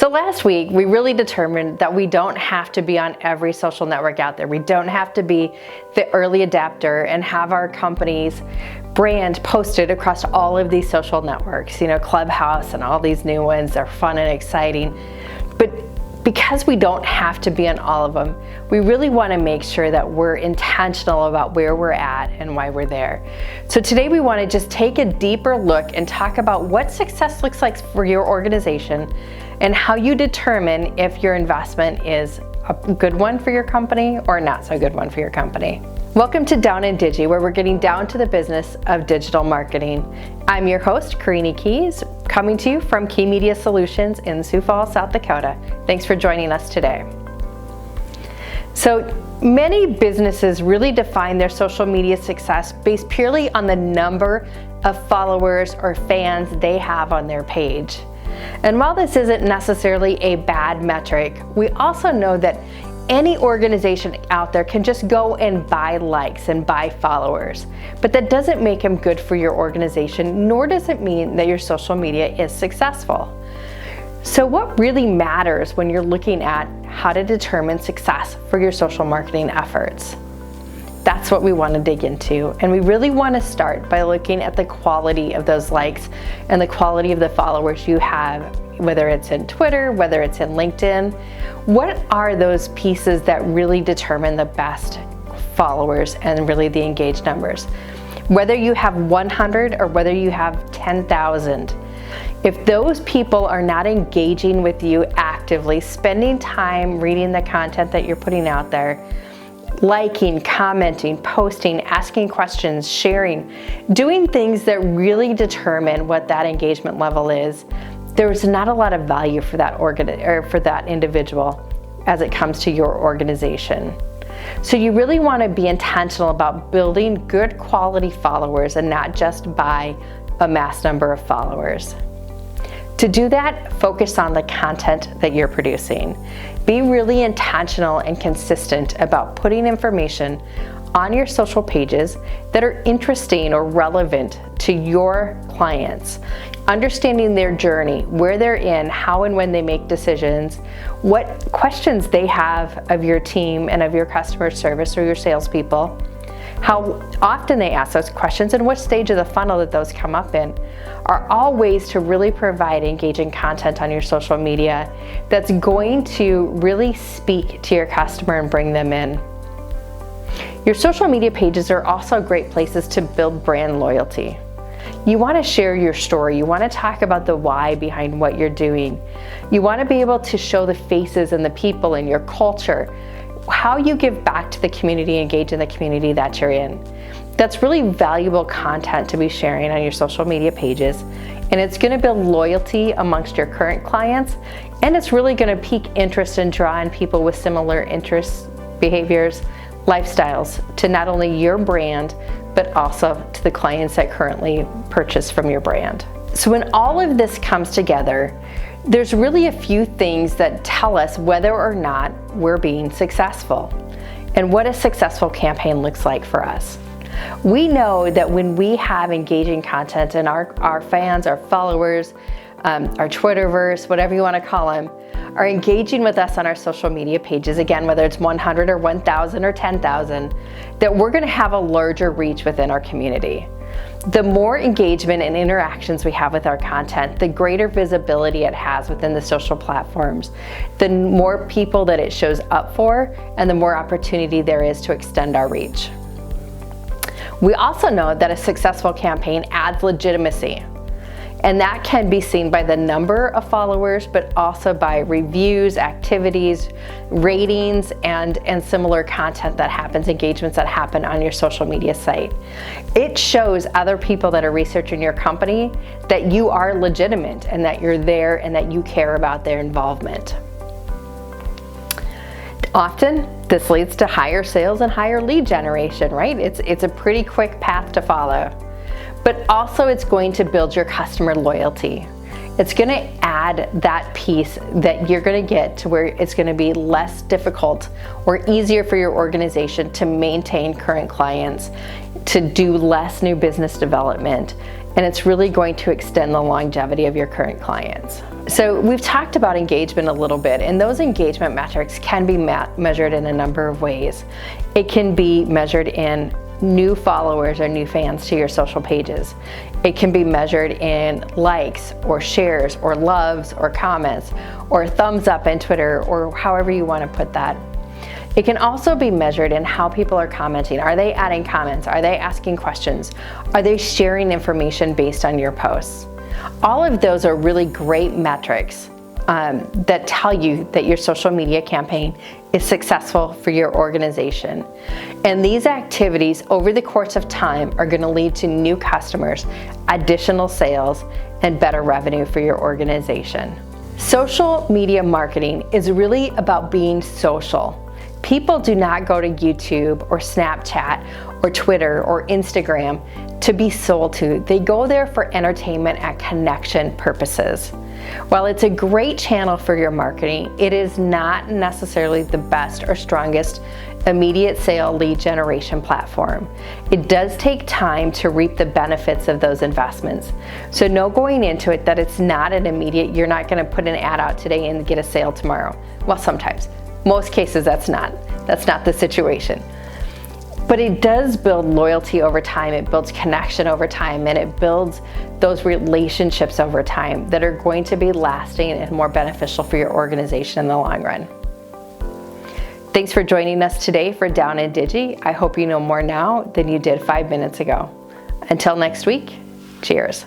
So last week, we really determined that we don't have to be on every social network out there. We don't have to be the early adapter and have our company's brand posted across all of these social networks. You know, Clubhouse and all these new ones are fun and exciting. But because we don't have to be on all of them, we really want to make sure that we're intentional about where we're at and why we're there. So today we want to just take a deeper look and talk about what success looks like for your organization and how you determine if your investment is a good one for your company or not so good one for your company. Welcome to Down in Digi, where we're getting down to the business of digital marketing. I'm your host, Karini Keys, coming to you from Key Media Solutions in Sioux Falls, South Dakota. Thanks for joining us today. So many businesses really define their social media success based purely on the number of followers or fans they have on their page. And while this isn't necessarily a bad metric, we also know that any organization out there can just go and buy likes and buy followers, but that doesn't make them good for your organization, nor does it mean that your social media is successful. So what really matters when you're looking at how to determine success for your social marketing efforts? That's what we want to dig into, and we really want to start by looking at the quality of those likes and the quality of the followers you have, whether it's in Twitter, whether it's in LinkedIn. What are those pieces that really determine the best followers and really the engaged numbers? Whether you have 100 or whether you have 10,000, if those people are not engaging with you actively, spending time reading the content that you're putting out there, liking, commenting, posting, asking questions, sharing, doing things that really determine what that engagement level is, there's not a lot of value for that for that individual as it comes to your organization. So you really want to be intentional about building good quality followers and not just by a mass number of followers. To do that, focus on the content that you're producing. Be really intentional and consistent about putting information on your social pages that are interesting or relevant to your clients. Understanding their journey, where they're in, how and when they make decisions, what questions they have of your team and of your customer service or your salespeople, how often they ask those questions, and what stage of the funnel that those come up in, are all ways to really provide engaging content on your social media that's going to really speak to your customer and bring them in. Your social media pages are also great places to build brand loyalty. You want to share your story. You want to talk about the why behind what you're doing. You want to be able to show the faces and the people in your culture, how you give back to the community, engage in the community that you're in. That's really valuable content to be sharing on your social media pages, and it's going to build loyalty amongst your current clients, and it's really going to pique interest and draw in people with similar interests, behaviors, lifestyles to not only your brand, but also to the clients that currently purchase from your brand. So when all of this comes together, there's really a few things that tell us whether or not we're being successful and what a successful campaign looks like for us. We know that when we have engaging content and our fans, our followers, our Twitterverse, whatever you want to call them, are engaging with us on our social media pages, again, whether it's 100 or 1,000 or 10,000, that we're going to have a larger reach within our community. The more engagement and interactions we have with our content, the greater visibility it has within the social platforms, the more people that it shows up for, and the more opportunity there is to extend our reach. We also know that a successful campaign adds legitimacy, and that can be seen by the number of followers, but also by reviews, activities, ratings, and similar content that happens, engagements that happen on your social media site. It shows other people that are researching your company that you are legitimate and that you're there and that you care about their involvement. Often, this leads to higher sales and higher lead generation, right? It's a pretty quick path to follow. But also it's going to build your customer loyalty. It's going to add that piece that you're going to get to where it's going to be less difficult or easier for your organization to maintain current clients, to do less new business development, and it's really going to extend the longevity of your current clients. So we've talked about engagement a little bit, and those engagement metrics can be measured in a number of ways. It can be measured in new followers or new fans to your social pages. It can be measured in likes or shares or loves or comments or thumbs up in Twitter, or however you want to put that. It can also be measured in how people are commenting. Are they adding comments? Are they asking questions? Are they sharing information based on your posts? All of those are really great metrics that tell you that your social media campaign is successful for your organization. And these activities over the course of time are going to lead to new customers, additional sales, and better revenue for your organization. Social media marketing is really about being social. People do not go to YouTube or Snapchat or Twitter or Instagram to be sold to. They go there for entertainment and connection purposes. While it's a great channel for your marketing, it is not necessarily the best or strongest immediate sale lead generation platform. It does take time to reap the benefits of those investments. So know going into it that it's not an immediate, you're not going to put an ad out today and get a sale tomorrow. Well, sometimes. Most cases that's not the situation. But it does build loyalty over time, it builds connection over time, and it builds those relationships over time that are going to be lasting and more beneficial for your organization in the long run. Thanks for joining us today for Down in Digi. I hope you know more now than you did 5 minutes ago. Until next week, cheers.